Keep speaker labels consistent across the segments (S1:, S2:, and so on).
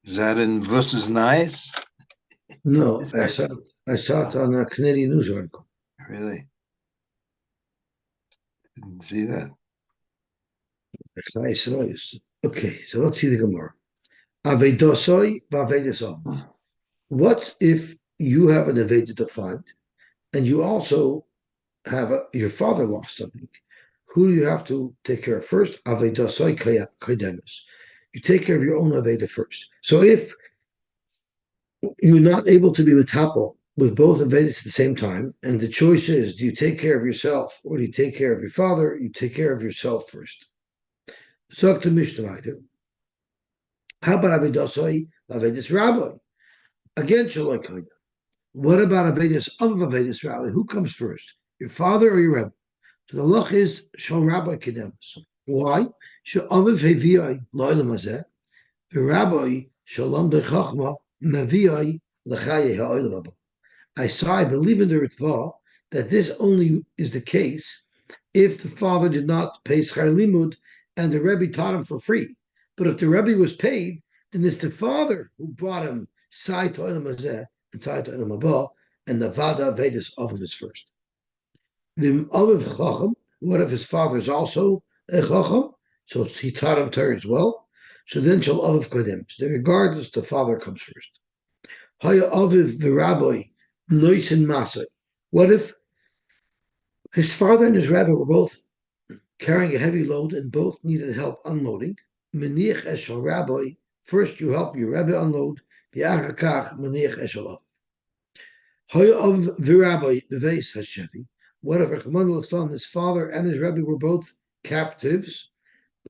S1: Is that in Vus's Nice?
S2: No,
S1: Is that
S2: I saw it on a Canadian news article.
S1: really? Didn't see that.
S2: It's nice, nice. Okay, so let's see the Gemara. Avedosoi v'avedesov. What if you have an Aveda to find, and you also have your father lost something? Who do you have to take care of first? Avedosoi kaidemus. You take care of your own Aveda first. So if you're not able to be metapel with both Vedas at the same time, and the choice is: do you take care of yourself or do you take care of your father? You take care of yourself first. Zok to Mishnah. How about Avedosai Avedis Rabbi? Again, Shaloi. What about Avedis of Avedis Rabbi? Who comes first, your father or your Rebbe? So the loch is Shal Rabbi Kedemus. Why? Sha'aviv Heviai Loilam Hazeh. The Rabbi Shalom De Chachma Maviai Lechaye Ha'olam Haba. I believe in the Ritva that this only is the case if the father did not pay Schar Limud and the Rebbe taught him for free. But if the Rebbe was paid, then it's the father who brought him Sai to Olam Hazeh and Sai to Olam Haba, and the Vada Vedas of his first. Vim Aviv Chacham, what if his father is also a Chacham? So he taught him Torah as well. So then shall Aviv Kodem. So regardless, the father comes first. Haya Aviv V'Rabbi Noisin Masa. What if his father and his rabbi were both carrying a heavy load and both needed help unloading? Menich eshel rabbi. First, you help your rabbi unload. V'achakach menich eshel av. Haya of v'rabbi beveis hashevi. What if his father and his rabbi were both captives?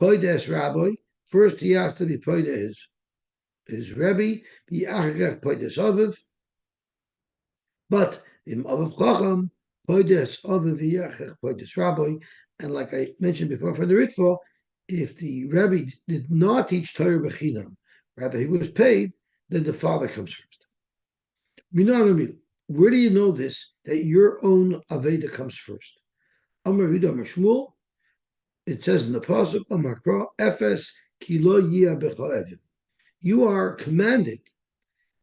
S2: Poides rabbi. First, he has to be poides his rabbi. V'achakach poides aviv. But in Aviv Chacham, Poides Aviv Yachech Poides Rabbi, and like I mentioned before for the Ritva, if the Rabbi did not teach Torah B'chinam, Rabbi he was paid, then the father comes first. Where do you know this, that your own Aveda comes first? Amar Vida Shmuel, it says in the Pasuk, Amar Kra, Efes Kilo Yia B'cha You are commanded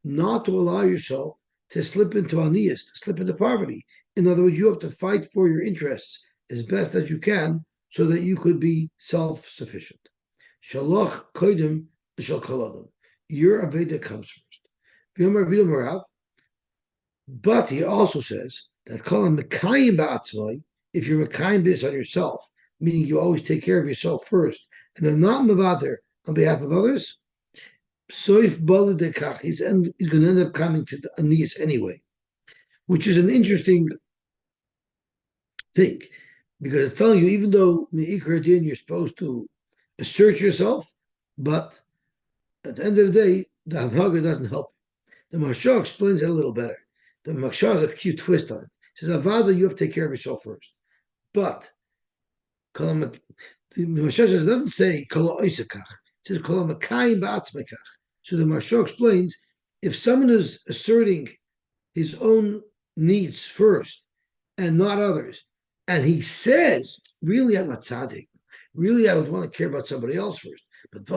S2: not to allow yourself to slip into aniyas, to slip into poverty. In other words, you have to fight for your interests as best as you can so that you could be self-sufficient. Shalach koidim shal koladim. Your Aveda comes first. But he also says that kolam mekayim ba'atzmai, if you're mekayim this on yourself, meaning you always take care of yourself first, and they're not mavater on behalf of others, so if Baladekach, he's going to end up coming to the Anis anyway, which is an interesting thing, because it's telling you, even though Me'ikradin, you're supposed to assert yourself, but at the end of the day, the Havhaga doesn't help. The Maharsha explains it a little better. The Maharsha has a cute twist on it. He says, Avada, you have to take care of yourself first. But the Maharsha says, it doesn't say Kala Oisakach. It says Kala Makayim Ba'atzmekach. So the Maharsha explains, if someone is asserting his own needs first and not others, and he says, really, I'm a tzaddik. Really, I would want to care about somebody else first. But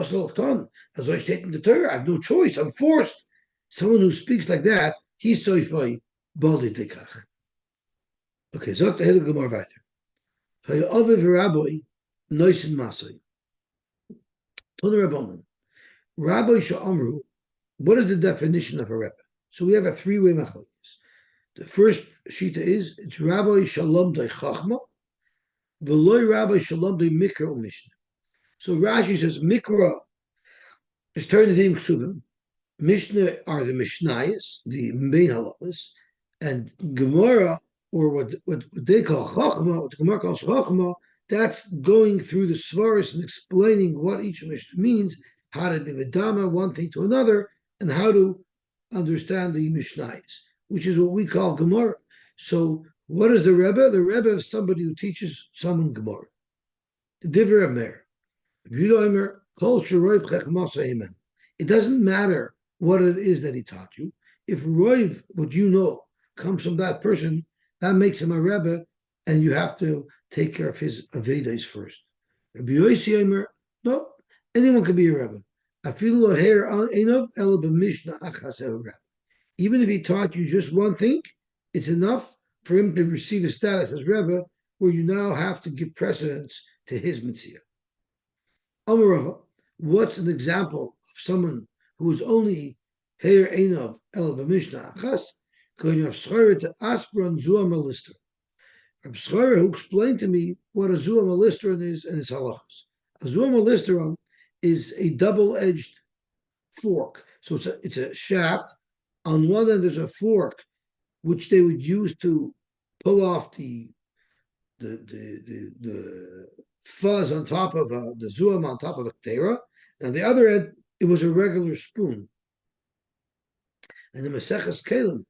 S2: as I stated in the Torah, I have no choice. I'm forced. Someone who speaks like that, he's soifai baldi tekach. Okay, zok the helu gemar weiter. Hayaviv rabbi noisin masay. Tonu rabbanon. Rabbi sha'amru. What is the definition of a Rebbe? So we have a three-way machlokes. The first shita is it's Rabbi Shalom Dei Chachma, v'loy Rabbi Shalom Dei Mikra u'Mishnah. So Rashi says Mikra is turned to him Ksubim. Mishnah are the Mishnayos, the main halachas, and Gemara, or what they call Chachma, what the Gemara calls Chachma, that's going through the Svaris and explaining what each Mishnah means, how to be Vidama, one thing to another, and how to understand the Mishnayos, which is what we call Gemara. So what is the Rebbe? The Rebbe is somebody who teaches someone Gemara. The Divrei Amer. It doesn't matter what it is that he taught you. If Roiv, what you know, comes from that person, that makes him a Rebbe, and you have to take care of his Avedas first. Rabbi Yosy Omer, no, anyone can be a Rebbe. Even if he taught you just one thing, it's enough for him to receive a status as Rebbe, where you now have to give precedence to his Metzia. Amarava, what's an example of someone who is only Heir Einov El B'Mishnah Achas? Going to Schreier to Aspron Zuam Elister. Schreier, who explained to me what a Zuam Elisteron is and its halachas. A Zuam Elisteron is a double-edged fork. So it's a shaft. On one end, there's a fork, which they would use to pull off the fuzz on top of the zuam on top of a tera, and the other end it was a regular spoon. And the Maseches Kelim,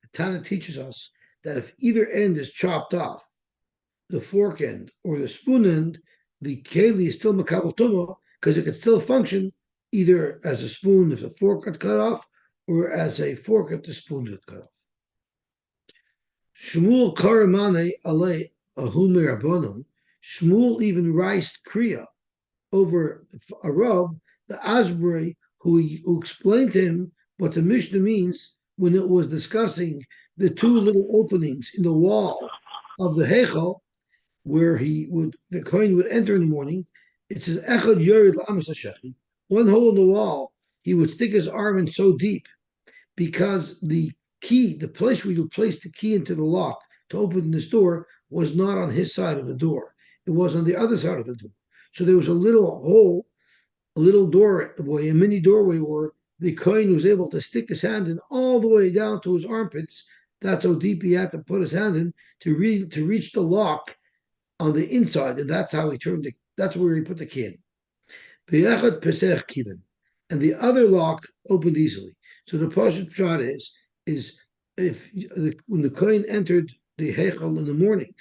S2: the Tana teaches us that if either end is chopped off, the fork end or the spoon end, the keli is still makabel tumah because it can still function either as a spoon if the fork got cut off, or as a fork if the spoon got cut off. Shmuel Karamane Ale Ahumir Abonon, Shmuel even raised Kriya over a Rab, the Asbury, who explained to him what the Mishnah means when it was discussing the two little openings in the wall of the Heichal, where the Kohen would enter in the morning. It says Echad Yored La'amas HaShechi, one hole in the wall. He would stick his arm in so deep because the key, the place where you place the key into the lock to open this door, was not on his side of the door. It was on the other side of the door. So there was a little hole, a little doorway, a mini doorway where the Kohen was able to stick his hand in all the way down to his armpits. That's how deep he had to put his hand in to reach the lock on the inside, and that's how that's where he put the key in. And the other lock opened easily. So the Pashat shot is when the Kohen entered the Heichal in the morning,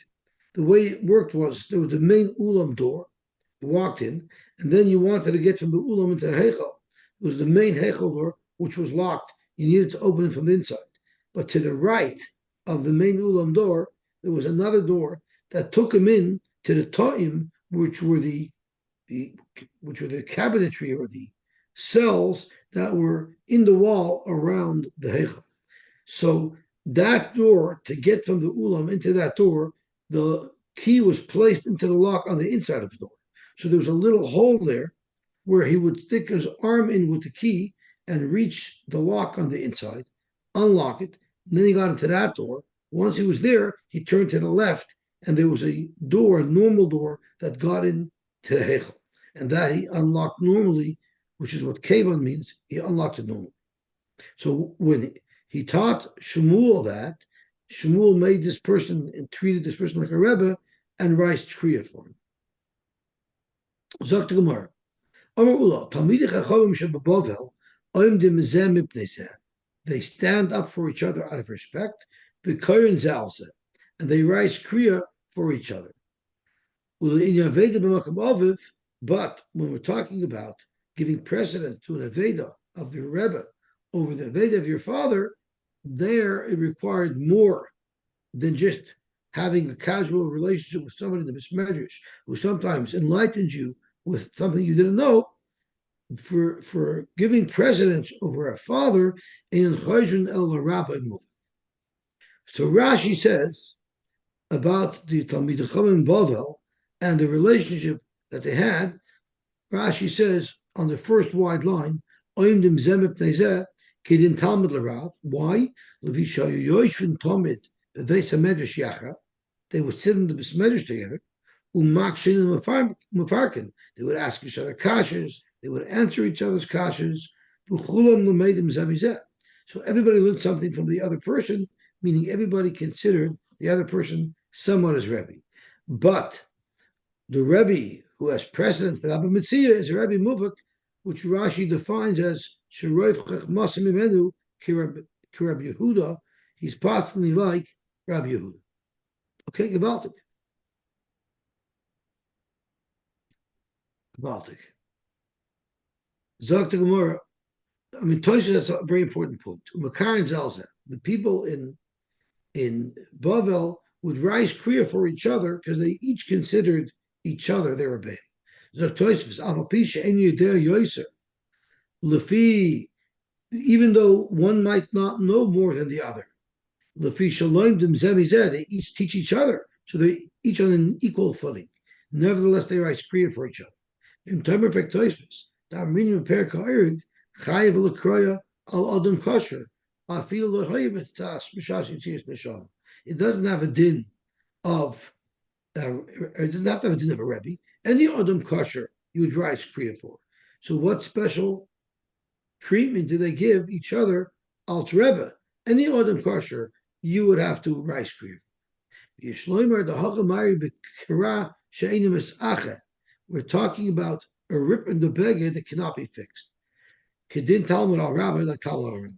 S2: the way it worked was there was the main Ulam door, you walked in, and then you wanted to get from the Ulam into the Heichal. It was the main Heichal door, which was locked. You needed to open it from the inside. But to the right of the main Ulam door, there was another door that took him in to the Ta'im, which were the cabinetry or the cells that were in the wall around the Heichal. So that door, to get from the Ulam into that door, the key was placed into the lock on the inside of the door. So there was a little hole there where he would stick his arm in with the key and reach the lock on the inside, unlock it, and then he got into that door. Once he was there, he turned to the left, and there was a door, a normal door, that got into the Heichal. And that he unlocked normally, which is what Kevan means. He unlocked it normally. So when he taught Shmuel that, Shmuel made this person and treated this person like a Rebbe and raised Kriya for him. Zok Gemara. They stand up for each other out of respect, and they raise Kriya for each other. But when we're talking about giving precedence to an Aveda of the Rebbe over the Aveda of your father, there it required more than just having a casual relationship with somebody in the Medrash who sometimes enlightened you with something you didn't know. For giving precedence over a father in Chayjun El Rabbi movement. So Rashi says about the Talmid Chacham Bavel and the relationship that they had. Rashi says on the first wide line, Oim dim zemep nezeh kedin Talmud l'Rav. Why? Levi shayu yoshvin Talmid v'veis hamedrash yacha. They would sit in the Medrash together. Umakshin and Mefarkin. They would ask each other kashas. They would answer each other's kashas. So everybody learned something from the other person, meaning everybody considered the other person somewhat as Rebbe. But the Rebbe who has precedence that Abba Metzia is Rebbe Muvak, which Rashi defines as Sheroif Chachmasim Imenu Kirab Yehuda. He's possibly like Rabbi Yehuda. Okay, Gebaltik. Zok Gemara. I mean, Tosha, that's a very important point. Umakarin Zelzeh. The people in Bavel would rise Kriya for each other because they each considered each other their Rebbe. Zok Tosha, Amapisha En Yedei Yoser. Lefi, even though one might not know more than the other. Lefi shalom dem zemizeh, they each teach each other, so they're each on an equal footing. Nevertheless, they write spriya for each other. In time of Toismus, the Armenian repair Kairig, Chayiv Lakroya al Adam Kosher, it doesn't have a din of, it doesn't have to have a din of a Rebbe. Any Adam Kosher you would write spriya for. So what special treatment do they give each other als Rebbe? Any Adam Kosher you would have to write spriya. We're talking about a rip in the beggar that cannot be fixed. Kedin Talmud al Rabbi like Talmud al Rabbi.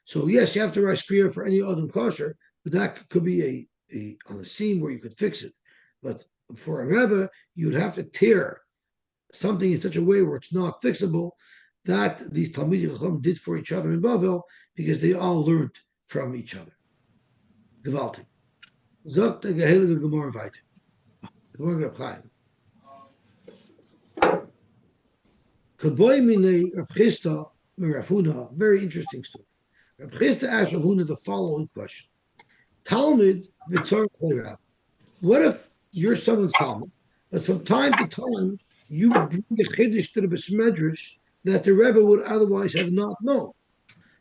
S2: So yes, you have to write spear for any Adam kosher, but that could be a on a seam where you could fix it. But for a Rebbe, you'd have to tear something in such a way where it's not fixable. That these Talmidei Chacham did for each other in Bavel because they all learned from each other. Gewaltig. Sagt der Heilige Gemara weiter. Gemara Chaim. Kaboy Minei Reb Chisda Merafuna. Very interesting story. Reb Chisda asked Rav Huna the following question: Talmud v'tzar Rabbi. What if you're someone's Talmud, but from time to time you bring a chiddush to the Besmedrash that the Rebbe would otherwise have not known?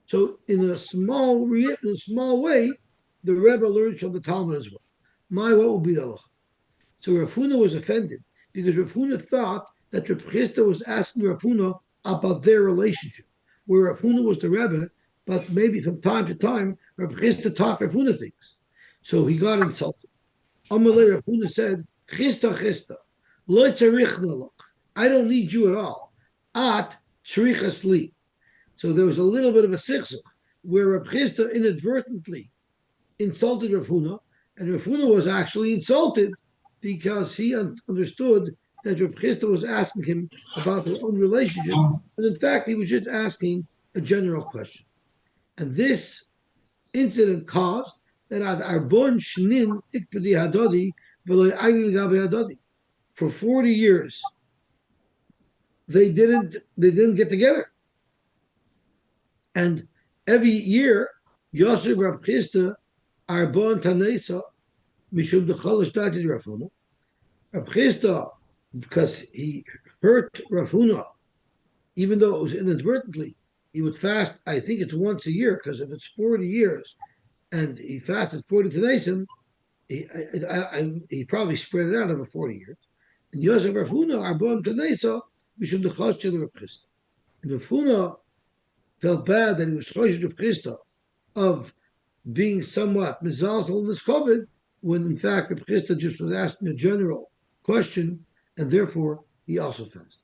S2: So in a small way, the Rebbe learns from the Talmud as well. What would be the halacha? So Rav Huna was offended because Rav Huna thought that Reb Chisda was asking Rav Huna about their relationship, where Rav Huna was the Rebbe, but maybe from time to time Reb Chisda taught Rav Huna things. So he got insulted. Amalei Rav Huna said, Chisda, lo tzarich lach. I don't need you at all. At tzrichas li. So there was a little bit of a sichsuk where Reb Chisda inadvertently insulted Rav Huna, and Rav Huna was actually insulted because he understood that Reb Chisda was asking him about their own relationship, but in fact he was just asking a general question. And this incident caused that ad arbon shnin ikpedi hadodi v'lo agil gabe hadodi. For 40 years, they didn't get together, and every year Yosy Reb Chisda arbon tanesa mishum dechol started Rav Huna. Reb Chisda, because he hurt Rav Huna, even though it was inadvertently, he would fast, I think it's once a year, because if it's 40 years and he fasted 40 Tanesim, he probably spread it out over 40 years. And Yosef Rav Huna, Arbon Tanesa, Mishum Dechosh to Reb Chisda. And Rav Huna felt bad that he was Chosh Reb Chisda of being somewhat mizalzel in this COVID, when in fact Reb Chisda just was asking a general question, and therefore he also fasted.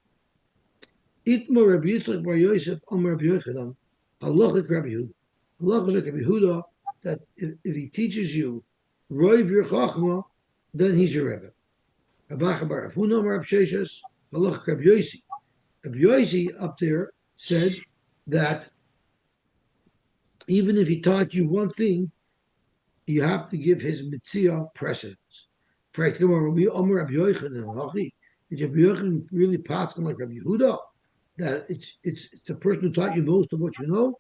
S2: Itmo Rabbi Yitzchak bar Yosef Omer Rabbi Yochanan Halachik Rabbi Yehuda. Halachik Rabbi Yehuda that if he teaches you Roiv your Chachma, then he's your Rebbe. Rabbacha bar Rav Huna Omer Rabbi Sheshes Halachik Rabbi Yosy. Rabbi Yosy up there said that even if he taught you one thing, you have to give his Metzia precedence. For example, Omer Rabbi Yochanan, did Rabbi Yochanan really pass on like Rabbi Yehuda? That it's the person who taught you most of what you know.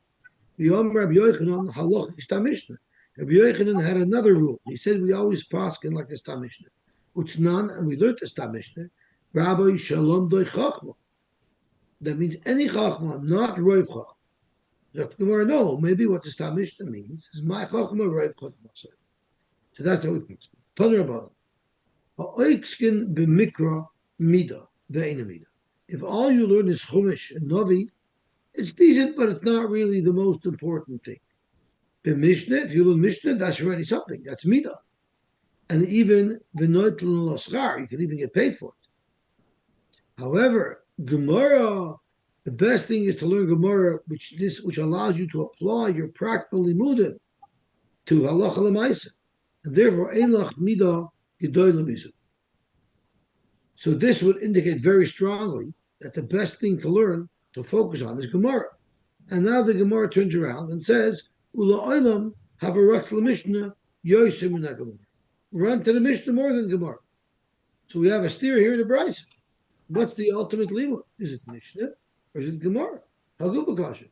S2: Rabbi Yochanan halach is Mishnah. Rabbi Yochanan had another rule. He said we always paskin like the Mishnah. Utznan, and we learned the Mishnah. Rabbi Shalom doy chachma. That means any chachma, not roiv chachma. The Gemara, no, maybe what the Mishnah means is my chachma roiv chachma. So that's how we pass. Tanu Rabbanan. Ha'oikskin b'mikra mida ve'ena mida. If all you learn is Chumash and Novi, it's decent, but it's not really the most important thing. The Mishnah, if you learn Mishnah, that's already something. That's Midah. And even V'noit l'noschar, you can even get paid for it. However, Gemara, the best thing is to learn Gemara, which allows you to apply your practical limudim to halacha l'maisa. And therefore, ein lach Midah gedoy l'mizu. So this would indicate very strongly that the best thing to learn, to focus on, is Gemara. And now the Gemara turns around and says, Ula oilam have a ruch to the Mishnah, Yosy min Gemara. Run to the Mishnah more than Gemara. So we have a steer here in the Bryce. What's the ultimate limud? Is it Mishnah or is it Gemara? Haguba kasha.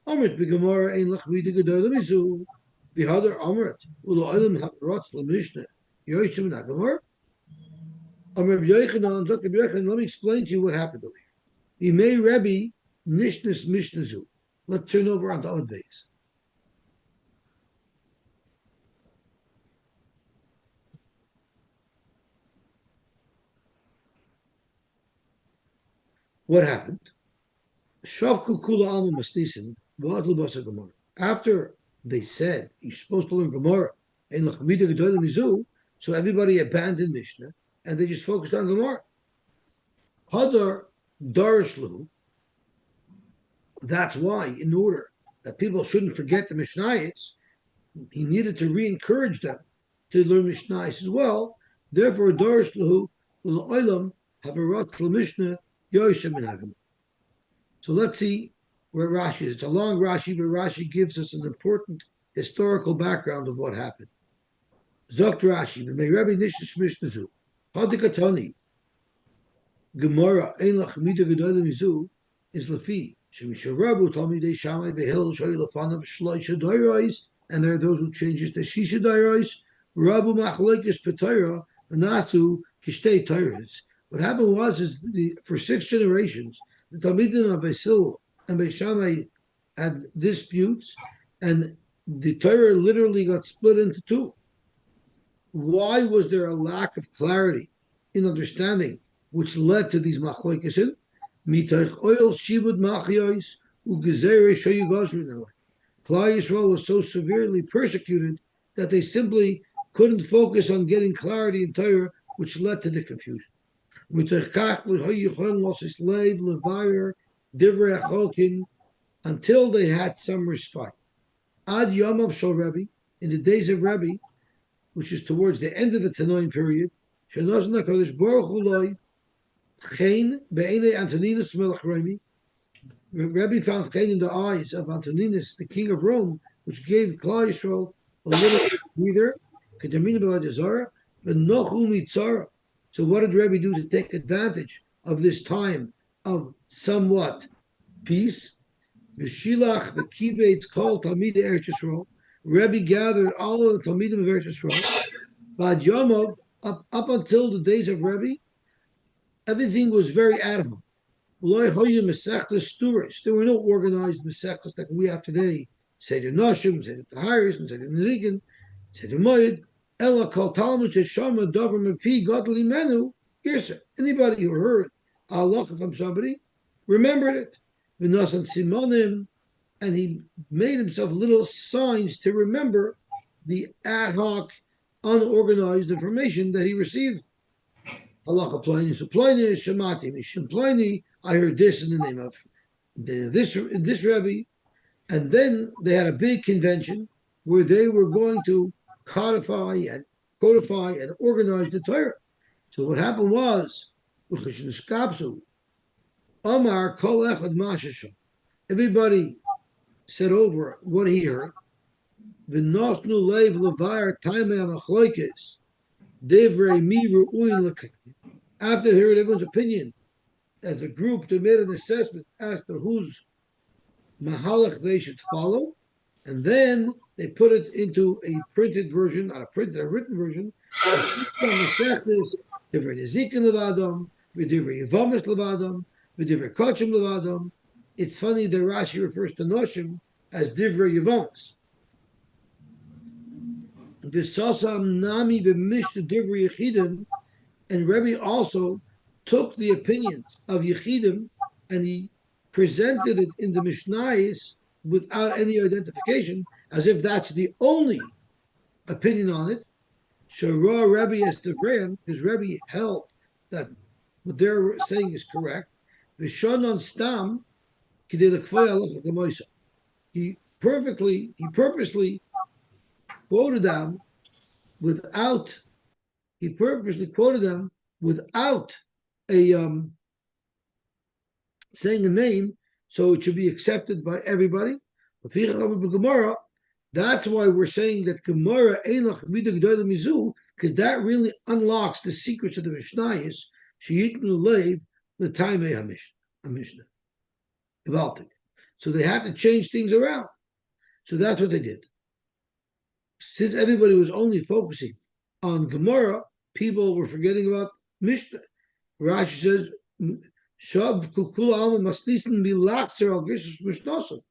S2: Amrit b'gemara ein lachmida gedolim izu. V'hadar amrit ulo olam habrot l'mishna. Yosy min hagemara. Amrit b'yochanan, Dr. B'yochanan, let me explain to you what happened over here. V'mei Rebbe nishnas mishnazu. Let's turn over onto Od Beis. What happened? Shavku kula alma masnisin v'adlu basa gemara. After they said you're supposed to learn Gemara in lachmida gedolim izu, so everybody abandoned Mishnah and they just focused on Gemara. Hadar darishlu. That's why, in order that people shouldn't forget the Mishnayos, he needed to re-encourage them to learn Mishnayos as well. Therefore, darishlu u'la'olam have a rat Mishnah Yosy min hagemara. So let's see where Rashi is. It's a long Rashi, but Rashi gives us an important historical background of what happened. Zokt Rashi, may Rebbe nishnas mishnazu, hadikatani, Gemara ein lachmida gedolim izu is lefi shemisharabu talmidei shamai behil shoy lefanav shloisha dairais, and there are those who changes to shisha dairais. Rabu machlekes petayra v'natu kishtei tayras. What happened was for 6 generations the Talmidim of Basil and Beishamai had disputes, and the Torah literally got split into 2. Why was there a lack of clarity in understanding, which led to these machlokes? Mitoch oil shibud machiyos ugezerei shoyigazru. Klal Yisrael was so severely persecuted that they simply couldn't focus on getting clarity in Torah, which led to the confusion. Until they had some respite. Ad Yamav Shal Rebbe, in the days of Rebbe, which is towards the end of the Tanoim period, Rebbe found Chen in the eyes of Antoninus, the king of Rome, which gave Klal Yisrael a little breather. So what did Rebbe do to take advantage of this time of somewhat peace? V'shilach v'kibetz kol talmidei Eretz Yisrael. Rebbe gathered all of the Talmidim of Eretz Yisrael. Bad Yomov, up until the days of Rebbe, everything was very adamant. There were no organized mesechtas like we have today. Seder Noshim, Seder Taharis, and Seder Nezikin, Seder Moed. Ella kol Talmud sheshama davar mepi godly menu. Anybody who heard a halacha from somebody remembered it. V'nasan simonim, and he made himself little signs to remember the ad hoc, unorganized information that he received. Halacha pliny, so pliny shamati mishim pliny. I heard this in the name of this Rebbe, and then they had a big convention where they were going to codify and organize the Torah. So what happened was, Amar kol echad mashasham. Everybody said over what he heard. V'nosnu leiv levar taimei amachloikes divrei mi ru'uin l'kei. After they heard everyone's opinion, as a group, they made an assessment as to whose mahalach they should follow, and then they put it into a printed version, not a printed, a written version. Divrei nezikin levadam, v'divrei yevamis levadam, v'divrei kochim levadam. It's funny that Rashi refers to noshim as divrei yevamis. V'sasam nami b'mishta divrei yechidim, and Rebbe also took the opinions of yechidim and he presented it in the Mishnayos without any identification, as if that's the only opinion on it. Shara Rebbe Estevrayim, because Rebbe held that what they're saying is correct. Vishanon Stam, he purposely quoted them without a saying a name, so it should be accepted by everybody. That's why we're saying that Gemara Einach Vida Gedolim Mizu, because that really unlocks the secrets of the Mishnayos. Sheyitnu Leiv the Taimei Mishnah. Gewaltig. So they had to change things around. So that's what they did. Since everybody was only focusing on Gemara, people were forgetting about Mishnah. Rashi says, "Shab kukula alma maslisin bilachzer al gishus mishnasa."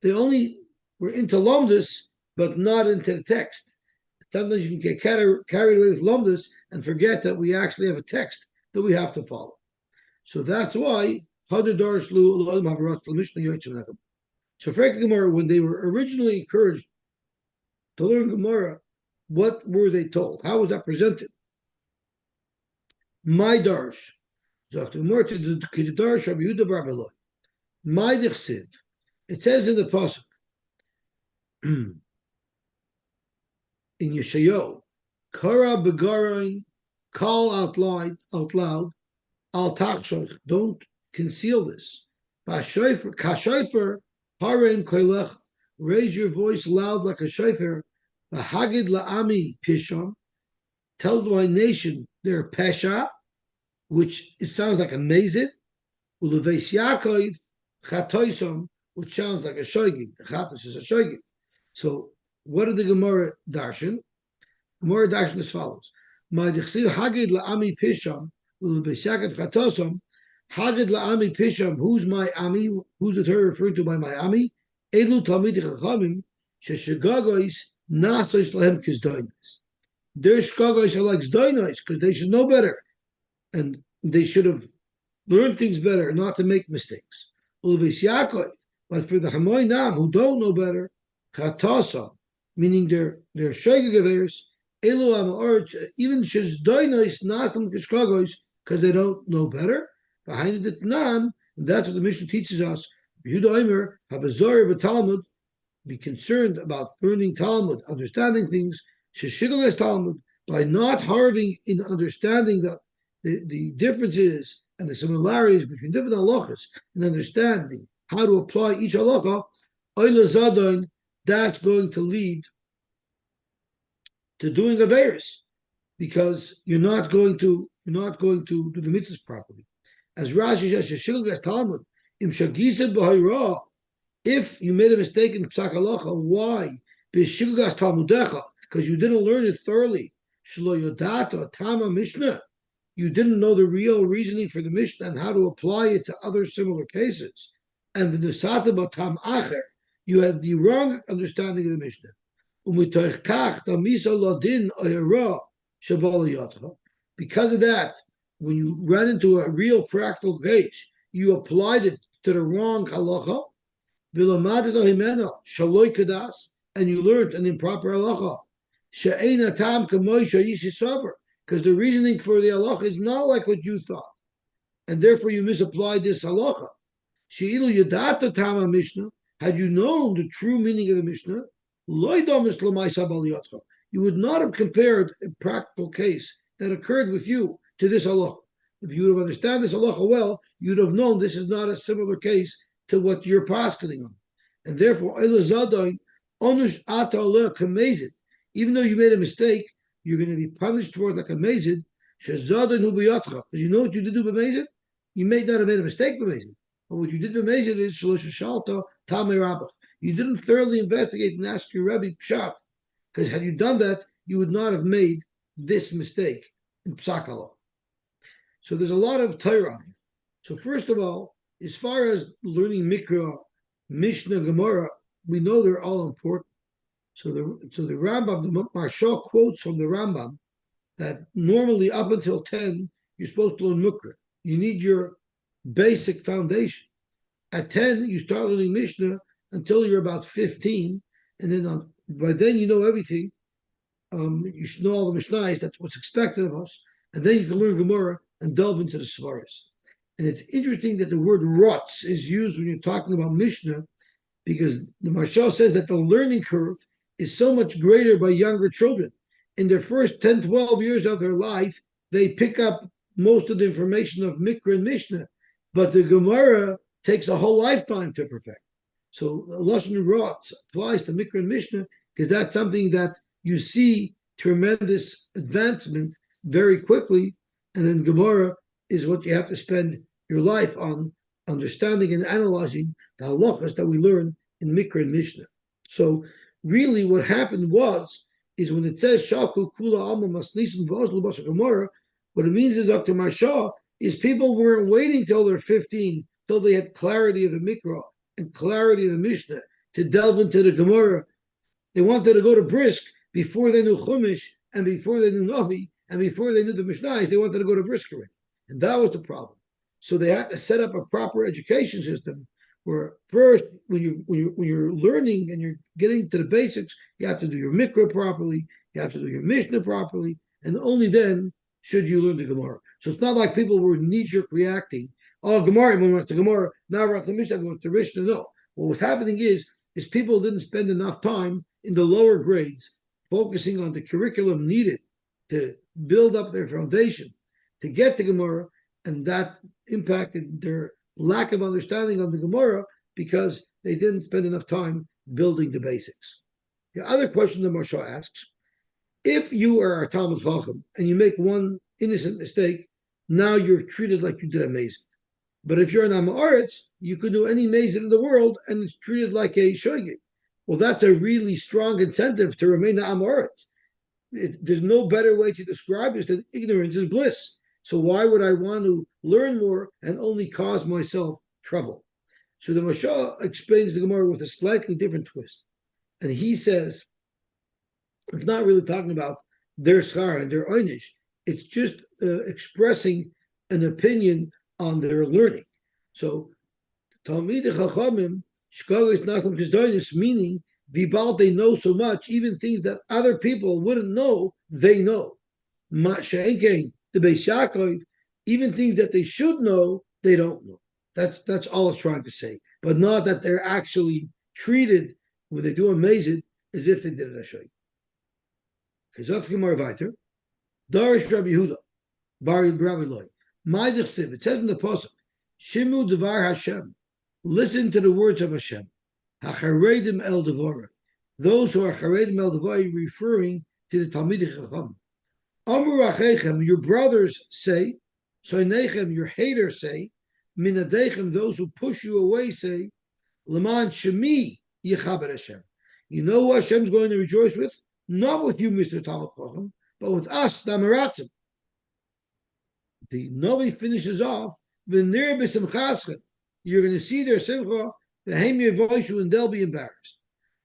S2: They only were into lomdus, but not into the text. Sometimes you can get carried away with lomdus and forget that we actually have a text that we have to follow. So that's why so frankly, Gemara, when they were originally encouraged to learn Gemara, what were they told? How was that presented? My darsh. It says in the pasuk in Yeshayahu, Kara begarin, call out loud, al tachshoch, don't conceal this. Kashofer, harein koilech, raise your voice loud like a shofar. V'hagid la'ami pisham, tell my nation their pesha, which it sounds like a mazid. Uleveis Yaakov chatoisom, which sounds like a shoygig. The chatos is a shoygig. So what did the Gemara darshan? Gemara darshan as follows: Ma'dichsiv hagid la'ami pisham uleveis Yaakov chatosom. Hagid la'ami pisham. Who's my ami? Who's the Torah referring to by my ami? Elu talmidei chachamim sheshagagois nasois lahem kizdoinos. Their shgagois are like zdoinos because they should know better, and they should have learned things better, not to make mistakes. Ulvis Yaakov, but for the Hamoy Nam who don't know better, Chatasa, meaning they're Shegagavers, Elu Am even Shizdoinos Nasam Kishkagos, because they don't know better. Behind it, Nan, and that's what the Mishnah teaches us. Yehuda Omer, have a Zohar of Talmud, be concerned about learning Talmud, understanding things, Sheshigalas Talmud, by not harving in understanding the differences and the similarities between different halachas and understanding how to apply each halacha, that's going to lead to doing averis, because you're not going to do the mitzvahs properly. As Rashi says, Talmud, if you made a mistake in psak halacha, why? Because you didn't learn it thoroughly. Shlo yodato tama mishnah. You didn't know the real reasoning for the Mishnah and how to apply it to other similar cases. And the Nusata Batam Acher, you had the wrong understanding of the Mishnah. Because of that, when you ran into a real practical case, you applied it to the wrong halacha, and you learned an improper halacha. Because the reasoning for the halacha is not like what you thought, and therefore you misapplied this halacha. She'ilu yadata tama Mishnah, had you known the true meaning of the Mishnah, you would not have compared a practical case that occurred with you to this halacha. If you would have understood this halacha well, you'd have known this is not a similar case to what you're posketing on. And therefore, even though you made a mistake, you're going to be punished for it like a mazid. Because you know what you did do b'mazid? You may not have made a mistake b'mazid. But what you did b'mazid is shalta tamei rabach. You didn't thoroughly investigate and ask your Rebbe pshat. Because had you done that, you would not have made this mistake in psak halacha. So there's a lot of Torah on here. So first of all, as far as learning Mikra, Mishnah, Gemara, we know they're all important. So the Rambam, the Marshal quotes from the Rambam that normally up until 10, you're supposed to learn Mukra. You need your basic foundation. At 10, you start learning Mishnah until you're about 15, and then by then you know everything. You should know all the Mishnahs, that's what's expected of us, and then you can learn Gemara and delve into the Svaras. And it's interesting that the word Rotz is used when you're talking about Mishnah, because the Marshal says that the learning curve is so much greater by younger children. In their first 10, 12 years of their life, they pick up most of the information of Mikra and Mishnah, but the Gemara takes a whole lifetime to perfect. So Lashon Rot applies to Mikra and Mishnah because that's something that you see tremendous advancement very quickly, and then Gemara is what you have to spend your life on understanding and analyzing the halachas that we learn in Mikra and Mishnah. So really what happened is when it says Shaku Kula Alma Masnisin Voslu Basa Gemara, what it means is Dr. Marsha is people weren't waiting till they're 15, till they had clarity of the Mikra and clarity of the Mishnah to delve into the Gemara. They wanted to go to Brisk before they knew Chumash and before they knew Navi and before they knew the Mishnah. They wanted to go to Brisk already. And that was the problem. So they had to set up a proper education system where first, when you're learning and you're getting to the basics, you have to do your Mikra properly, you have to do your Mishnah properly, and only then should you learn the Gemara. So it's not like people were knee-jerk reacting. Oh, Gemara, we went to Gemara, now we're at the Mishnah, we went to Mishnah. No. What was happening is people didn't spend enough time in the lower grades focusing on the curriculum needed to build up their foundation to get to Gemara, and that impacted their lack of understanding of the Gemara because they didn't spend enough time building the basics. The other question that Marsha asks, if you are a Talmud Chacham and you make one innocent mistake, now you're treated like you did amazing. But if you're an Amoritz, you could do any mazid in the world and it's treated like a shogeg. Well, that's a really strong incentive to remain an Amoritz. There's no better way to describe this than ignorance is bliss. So why would I want to learn more and only cause myself trouble? So the Mashal explains the Gemara with a slightly different twist. And he says, it's not really talking about their schar and their einish. It's just expressing an opinion on their learning. So Talmidei Chachamim, Shkaris Naslam Kizdonis, meaning Vibal, they know so much, even things that other people wouldn't know, they know. Ma'she'enkein, the Beis Yaakov, even things that they should know, they don't know. That's all it's trying to say. But not that they're actually treated when they do amazing as if they did it Hashem. Kazak Gemara Viter, Darish Rabbi Yehuda, Bari Rabbi Loi. It says in the pasuk, Shimu Devar Hashem, listen to the words of Hashem. Hacharedim el Devorah, those who are Charedim el Devorah, referring to the Talmidei Chacham. Amru Achechem, your brothers say, Soinechem, your haters say, Minadechem, those who push you away say, Leman Shemi Yechaber Hashem. You know who Hashem's going to rejoice with? Not with you, Mr. Talmud Chacham, but with us, the Amaratzim. The Navi finishes off, V'nir b'simchaschem. You're going to see their simcha, v'hem yevoishu, and they'll be embarrassed.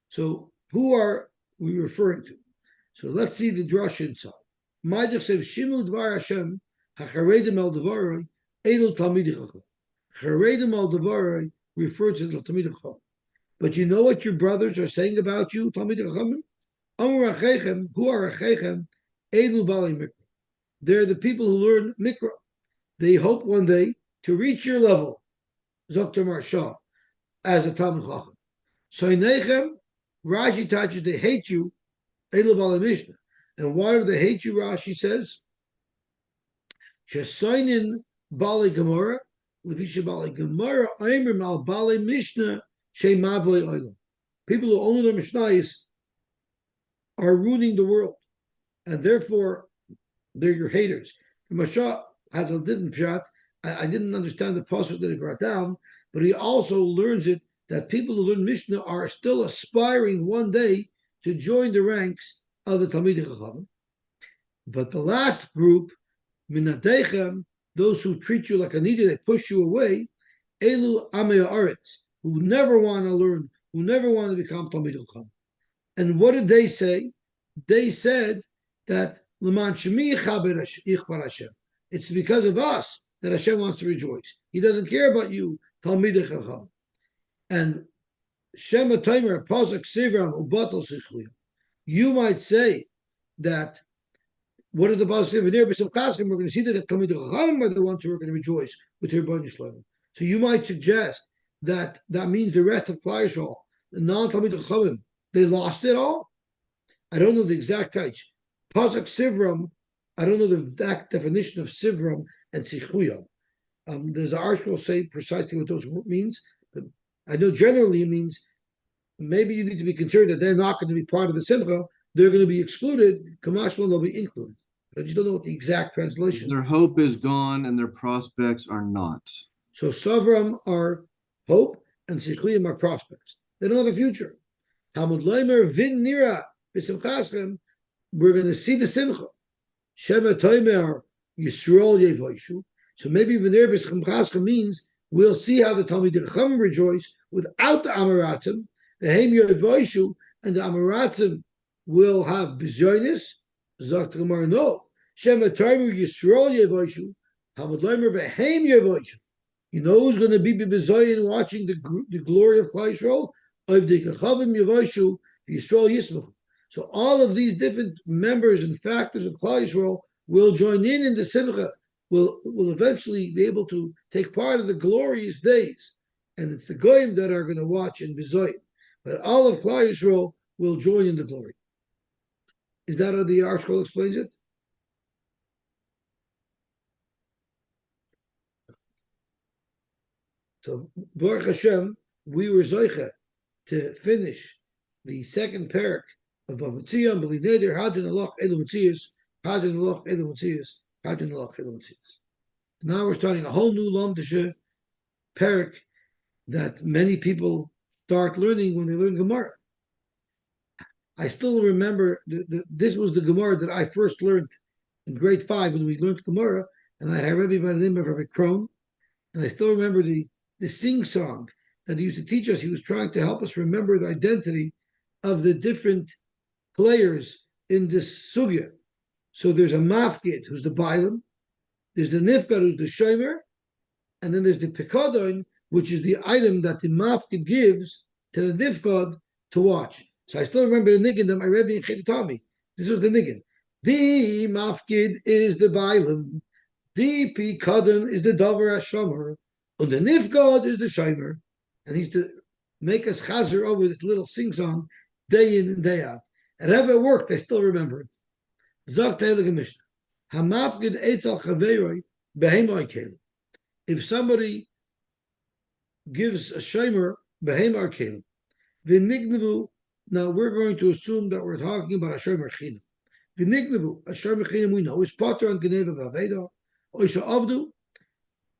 S2: So who are we referring to? So let's see the drush inside. Ma'adich says, Shimu dvar Hashem, hacharedim el dvaroi, edel talmidei chacham. Charedim el dvaroi refers to the talmidei chacham. But you know what your brothers are saying about you, talmidei chachamim? Amur achechem, who are achechem, edel bali mikra. They're the people who learn mikra. They hope one day to reach your level, Dr. Marsha, as a Talmud Chacham. Soinechem, Rashi touches, they hate you, Eila Bala Mishnah. And why do they hate you, Rashi says? Shesoinin Bali Gemara, Levisha Bali Gemara, Aimer Mal Bali Mishnah, Shei Mavli Oilam. People who own the Mishnayos are ruining the world. And therefore, they're your haters. And Marsha has a different pshat. I didn't understand the pasuk that he brought down, but he also learns it that people who learn Mishnah are still aspiring one day to join the ranks of the Talmidei Chachamim. But the last group, Minadechem, those who treat you like a needy, they push you away, Elu Amei Haaretz, who never want to learn, who never want to become Talmidei Chachamim. And what did they say? They said that L'man Shemi Yichbar Hashem. It's because of us that Hashem wants to rejoice. He doesn't care about you, Talmidei Chacham. And Shema Taimer, Pasuk Sivram, Ubatal Sichuyim. You might say that, what is the Pasuk say? We're going to see that the Talmidei Chacham are the ones who are going to rejoice with your Bani Shalom. So you might suggest that that means the rest of Klal Yisrael, the non-Talmidei Chacham, they lost it all? I don't know the exact touch. Pasuk Sivram, I don't know the exact definition of Sivram and Sichuyam. There's an article say precisely what those means, but I know generally it means maybe you need to be concerned that they're not going to be part of the Simcha, they're going to be excluded, Kamashma, they'll be included. But I just don't know what the exact translation is.
S3: Their hope is gone and their prospects are not.
S2: So Savram are hope and Sichliim are prospects. They don't have a future. Talmud Leimer Vin Nira B'Simchaschem, we're going to see the Simcha. Shema Toimer Yisrael Yevoishu. So maybe V'nir B'Simchaschem means we'll see how the Talmud Chacham rejoice without the Amaratim, the Heim Yevoishu, and the Amaratim will have Bizoinis. Zakt Gemara, no. Shema Toimer Yisrael Yevoishu. Talmud Leimer V'Heim Yevoishu. You know who's going to be Bizoyin watching the glory of Klal Yisrael? Of the Kachavim Yevoishu Yisrael Yismachu. So all of these different members and factors of Klal Yisrael will join in the Simcha, will eventually be able to take part of the glorious days. And it's the Goyim that are going to watch in Bizoyin. But all of Klal Yisrael will join in the glory. Is that how the ArtScroll explains it? So, Baruch Hashem, we were Zoicha to finish the second parak of Metzia, B'li Neder, Hadin Alach Elu Metzias, Hadin Alach Elu Metzias, Hadin Alach Elu Metzias. Now we're starting a whole new Lamdisha parak that many people start learning when they learn Gemara. I still remember this was the Gemara that I first learned in grade 5 when we learned Gemara, and I had a Rebbe by the name of Rebbe Kron, and I still remember the sing song that he used to teach us. He was trying to help us remember the identity of the different players in this sugya. So there's a mafkid who's the bailam, there's the nifkad who's the shomer, and then there's the pikadon, which is the item that the mafkid gives to the nifkad to watch. So I still remember the niggin that my Rebbe in Chet taught me. This was the niggin. The mafkid is the bailam, the pikadon is the davar hashomer, and the nifkad is the shomer. And he used to make us chazer over this little sing-song day in and day out. And if it worked, I still remember it. Zok Teilig Mishnah. Hamafgid Eitzal Chaveroi Behemoi Kelim. If somebody gives a shomer Behemar Kelim, V'nignevu, now we're going to assume that we're talking about a shomer Chinam. V'nignevu, a shomer Chinam we know is Potter on Geneva Vaveda, Oisha Avdu.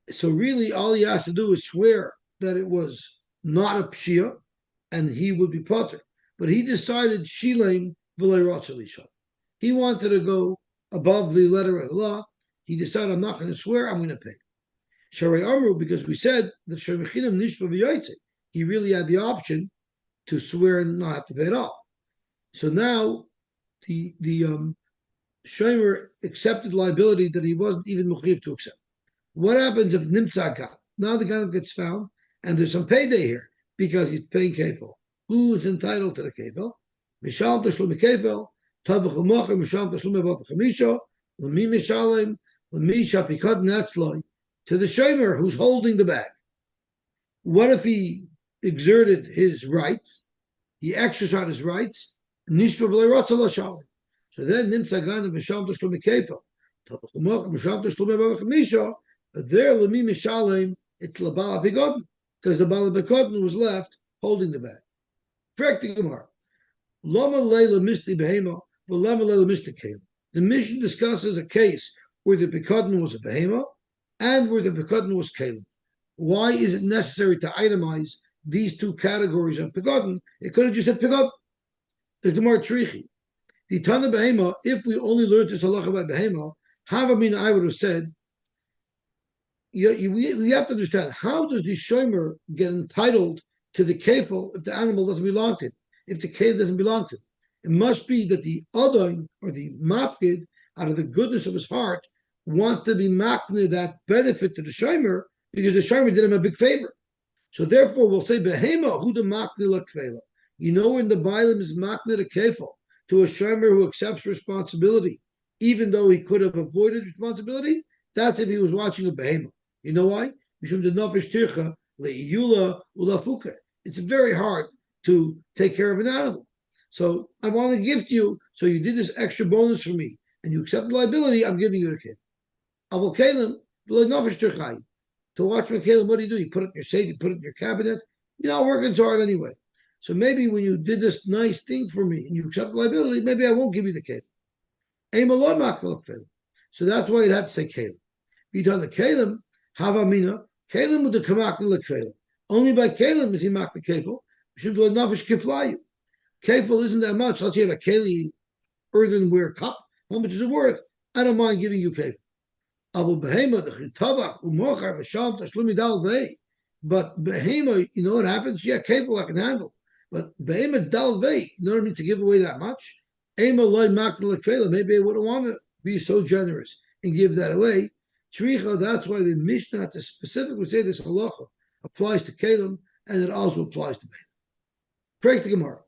S2: So really all he has to do is swear that it was not a pshia, and he would be potter. But he decided shileim v'lei ratza lisha. He wanted to go above the letter of the law. He decided, I'm not going to swear, I'm going to pay. Sharei Amru, because we said that Shemechinam nishba v'yaitze, he really had the option to swear and not have to pay at all. So now the shomer accepted liability that he wasn't even mechuyev to accept. What happens if nimtza got? Now the guy gets found, and there's some payday here because he's paying kefil. Who's entitled to the kefil? Mishal tashlum kefil, tabachul mocha, mishal tashlum above chamisha, l'mi mishalim, l'mi shapikad netzloi, to the shomer who's holding the bag. What if he exerted his rights? He exercised his rights. Nishpa v'lei ratza lo shalim. So then nimtza gan of mishal tashlum kefil, tabachul mocha, mishal tashlum above chamisha, but there l'mi mishalim, it's labala begodin, because the bala begodin was left holding the bag. Frekti Gemara. Lama leila misti behema, v'lama leila misti kelim. The mission discusses a case where the begodin was a behema and where the begodin was kelim. Why is it necessary to itemize these two categories of begodin? It could have just said begodin. The Gemara trichi. The Tana behema, if we only learned this halacha by behema, Havamina, I would have said, we have to understand, how does the shomer get entitled to the kefil if the animal doesn't belong to him, if the kefil doesn't belong to him? It must be that the adon, or the mafkid, out of the goodness of his heart, wants to be makne that benefit to the shomer, because the shomer did him a big favor. So therefore, we'll say, behema hu de makne la kfela. You know when the bailam is makne the kefil, to a shomer who accepts responsibility, even though he could have avoided responsibility, that's if he was watching a behema. You know why? It's very hard to take care of an animal. So I want to gift you, so you did this extra bonus for me, and you accept the liability, I'm giving you a kid. To watch my kalim, what do? You put it in your safe, you put it in your cabinet. You're not working so hard anyway. So maybe when you did this nice thing for me, and you accept the liability, maybe I won't give you the kid. So that's why it had to say kalim. You done the kalim, Havamina, Kalim with the kamakna lekfela. Only by kalim is he makna kefil. Should do nafish kiflayu. Kefil isn't that much. Let's say you have a keli earthenware cup. How much is it worth? I don't mind giving you kefil. But behema, you know what happens? Yeah, kefil I can handle. But behema dalvei, you don't need to give away that much. Maybe I wouldn't want to be so generous and give that away. That's why the Mishnah to specifically say this halacha applies to kelim and it also applies to behema. Break the Gemara.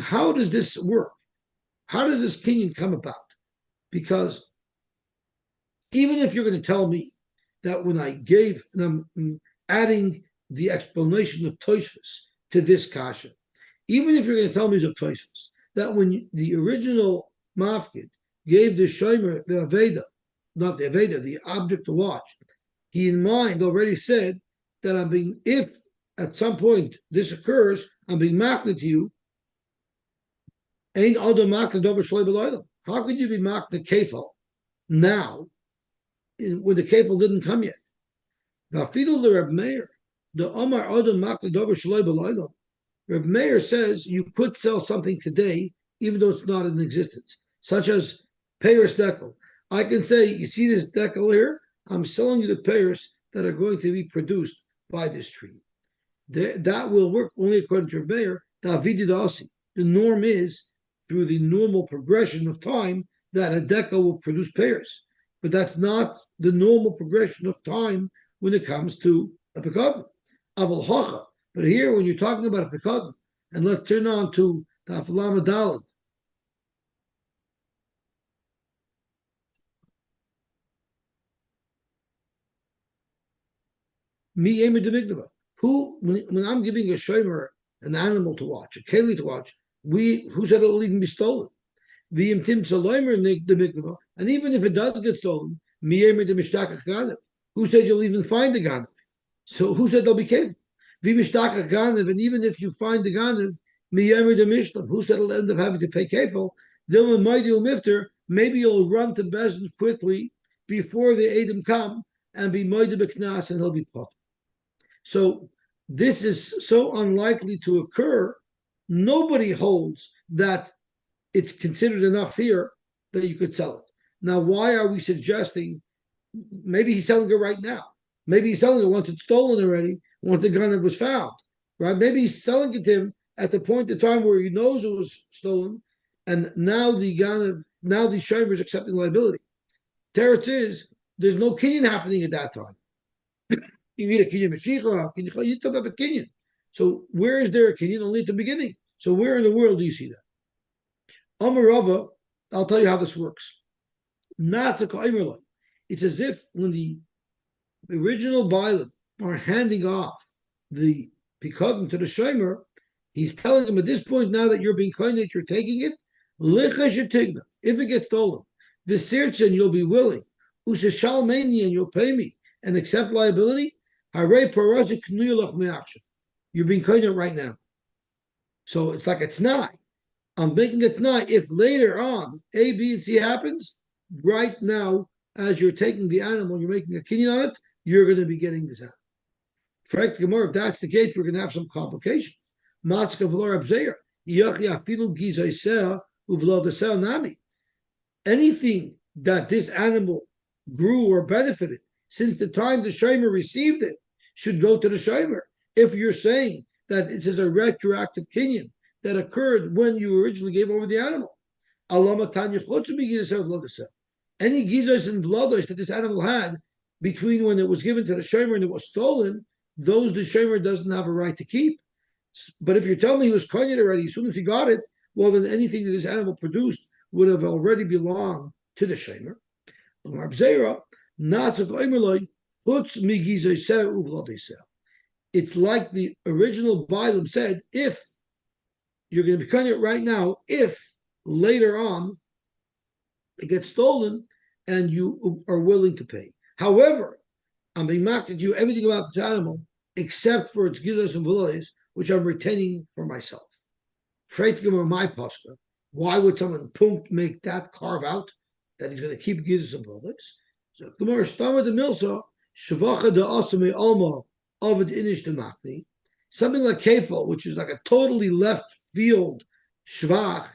S2: How does this work? How does this kinyan come about? Because even if you're going to tell me that when I gave, and I'm adding the explanation of Tosfos to this kasha, even if you're going to tell me as a Tosfos, that when the original mafkid gave the shomer, the aveda, not the aveda, the object to watch, he in mind already said that if at some point this occurs, I'm being makna to you, ain't other makna dover shlei b'loylam. How could you be makna kefal now when the kefal didn't come yet? V'afidu the Rebbe Meir, the Omar other makna dover shlei b'loylam. Rebbe Meir says you could sell something today even though it's not in existence, such as payers dekel. I can say, you see this dekel here? I'm selling you the payers that are going to be produced by this tree. That will work only according to Rebbe Meir. The norm is through the normal progression of time that a dekel will produce payers. But that's not the normal progression of time when it comes to a pekadon. Aval hocha. But here, when you're talking about a pekadon, and let's turn on to the Afalama Dalad. Who, when I'm giving a shomer, an animal to watch, a keli to watch, who said it'll even be stolen? And even if it does get stolen, who said you'll even find the ganav? So who said they'll be kefil? And even if you find the ganav, who said it'll end up having to pay kefil? Maybe you'll run to Bezin quickly before the Edom come and be moide b'knas and he'll be pot. So this is so unlikely to occur. Nobody holds that it's considered enough here that you could sell it. Now, why are we suggesting maybe he's selling it right now? Maybe he's selling it once it's stolen already, once the gun was found, right? Maybe he's selling it to him at the point in time where he knows it was stolen, and now the shomer is accepting liability. Teretz is there's no kinyan happening at that time. You need a kinyan mashiach, you talk about a kinyan. So where is there a kinyan? Only at the beginning. So where in the world do you see that? Amar Rava, I'll tell you how this works. It's as if when the original Bailam are handing off the pikadon to the shomer, he's telling them at this point now that you're being kind, that you're taking it, if it gets stolen, and you'll be willing, and you'll pay me and accept liability, you're being kind right now. So it's like a t'nai. I'm making a t'nai. If later on A, B, and C happens, right now, as you're taking the animal, you're making a kinyan on it, you're going to be getting this out. If that's the case, we're going to have some complications. Anything that this animal grew or benefited since the time the shomer received it should go to the shomer. If you're saying that it is a retroactive kinyan that occurred when you originally gave over the animal. Any gizos and vlados that this animal had between when it was given to the shomer and it was stolen, those the shomer doesn't have a right to keep. But if you're telling me he was kohen already, as soon as he got it, well, then anything that this animal produced would have already belonged to the shomer. It's like the original Bailam said, if you're going to be kohen right now, if later on it gets stolen and you are willing to pay. However, I'm being mocked at you everything about this animal except for its gizos and velois, which I'm retaining for myself. My pascha. Why would someone make that carve out that he's going to keep gizos and velois? So Gemara Stama de Milsa, Shavacha de Asame Alma, Ovid Inish de Makni. Something like Kefal, which is like a totally left field Shvach,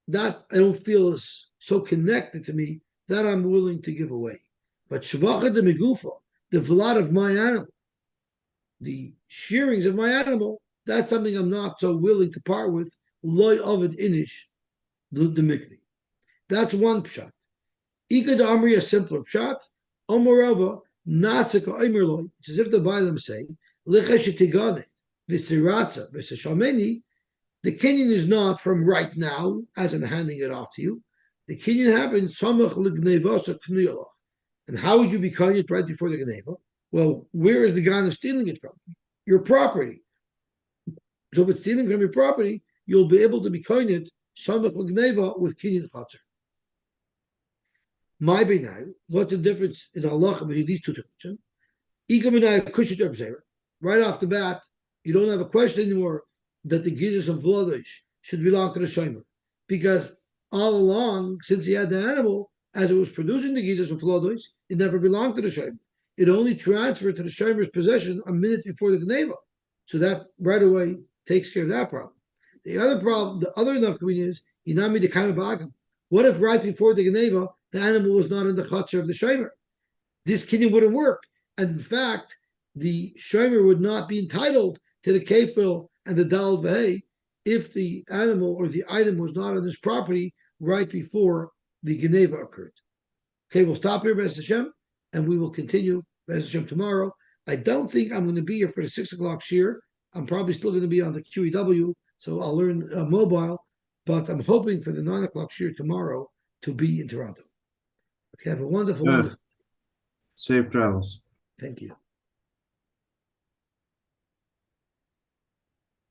S2: that I don't feel is so connected to me, that I'm willing to give away. But Shavacha de Megufa, the vlad of my animal, the shearings of my animal, that's something I'm not so willing to part with. Loy Ovid Inish, the Mikni. That's one pshat. Ika de Amri, a simpler pshat. Omorava, Nasika Omerloi. It's as if the Bailam say, Lecheshetigane, Visiratza, Visashameni. The Kenyan is not from right now, as I'm handing it off to you. The Kenyan happens, Samach Lignevasa Knuyalach. And how would you be cutting it right before the Gneva? Well, where is the guy stealing it from? Your property. So if it's stealing from your property, you'll be able to be cutting it Samach Ligneva with Kenyan Chatzar. My now, what's the difference in halacha between these two terms? Right off the bat, you don't have a question anymore that the gizos and vlodosh should belong to the shomer, because all along, since he had the animal, as it was producing the gizos and vlodosh, it never belonged to the shomer. It only transferred to the shomer's possession a minute before the gneva, so that right away takes care of that problem. The other problem, the other nafkamin is inami de kaimabagam. What if right before the gneva, the animal was not in the chutzner of the shomer? This kinyan wouldn't work. And in fact, the shomer would not be entitled to the kefil and the dal v'hei if the animal or the item was not on his property right before the geneva occurred. Okay, we'll stop here, Be'ez Hashem, and we will continue, Be'ez Hashem, tomorrow. I don't think I'm going to be here for the 6 o'clock shir. I'm probably still going to be on the QEW, so I'll learn mobile, but I'm hoping for the 9 o'clock shir tomorrow to be in Toronto. Okay, have a wonderful, wonderful.
S3: Safe travels.
S2: Thank you.